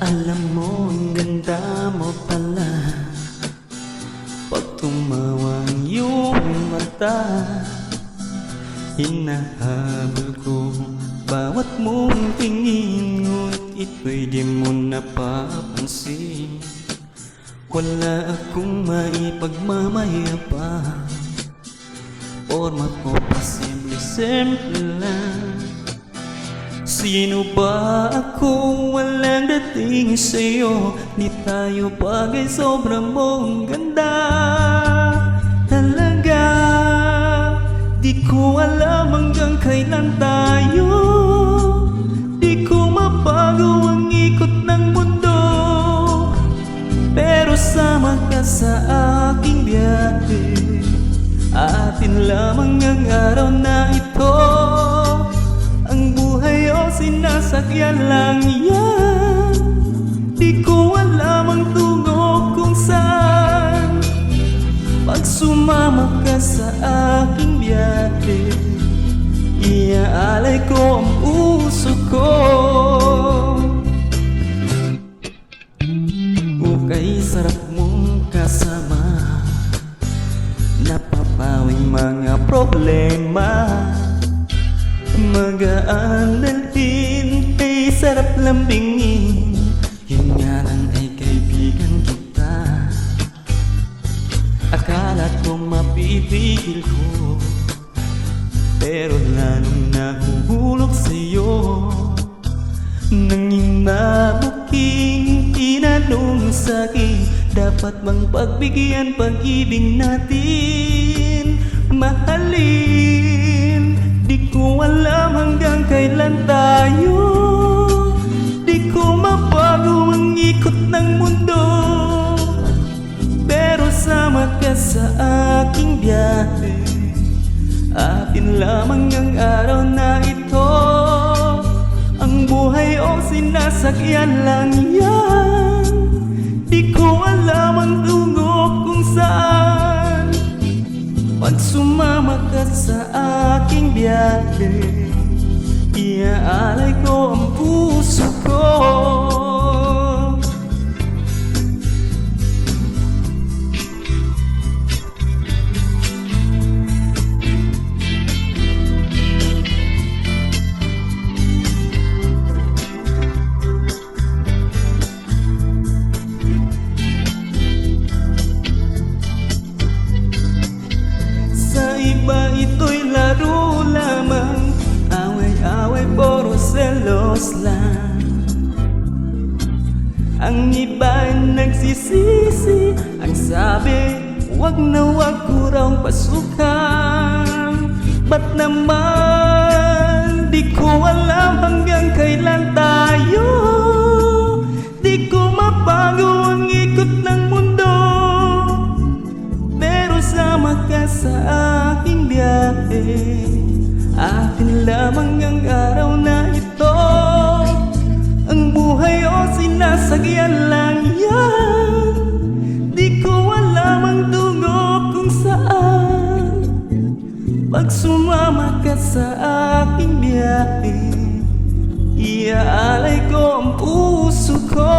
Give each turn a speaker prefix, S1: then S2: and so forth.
S1: Alam mo, ang ganda mo pala pag tumawa ang iyong mata. Hinahabol ko bawat mong tingin, ngunit ito'y di mo napapansin. Wala akong maipagmamayabang, forma ko pasimple-simple lang. Sino ba ako? Walang dating sa'yo, di tayo bagay, sobrang mong ganda. Talaga, di ko alam hanggang kailan tayo. Di ko mabago ang ikot ng mundo, pero sama ka sa aking biyahe. Atin lamang ang araw na ito, ang buhay o sinasakyan lang yan. Di ko alam ang tungo kung saan. Pag sumama ka sa aking biyahe, iaalay ko ang puso ko. Ukay sarap mong kasama, napapawing mga problema. Magaan dalhin, ay sarap lambingin, yun nga lang ay kaibigan kita. Akala ko mapipigil ko, pero lalong nahuhulog sa'yo. Nanging mabuking tinanong sa'kin, dapat bang pagbigyan pag-ibig natin, mahalin? Di ko alam hanggang kailan tayo, di ko mabago ang ikot ng mundo, pero sama ka sa aking biyahe. Atin lamang ang araw na ito, ang buhay o sinasakyan lang yan. Di ko alam ang tungo kung saan. Pag sumama ka sa aking biyahe, iaalay ko ang puso ko. Ito'y laro lamang, away-away, puro selos lang. Ang iba'y nagsisisi, ang sabi, wag na wag ko raw pasukan. Ba't naman, di ko alam hanggang kailan tayo. Di ko mabago ang ikot ng mundo, pero sama ka sa aking biyahe. Atin lamang ang araw na ito, ang buhay o sinasakyan lang yan. Di ko alam ang tungo kung saan. Pag sumama ka sa aking biyahe, iaalay ko ang puso ko.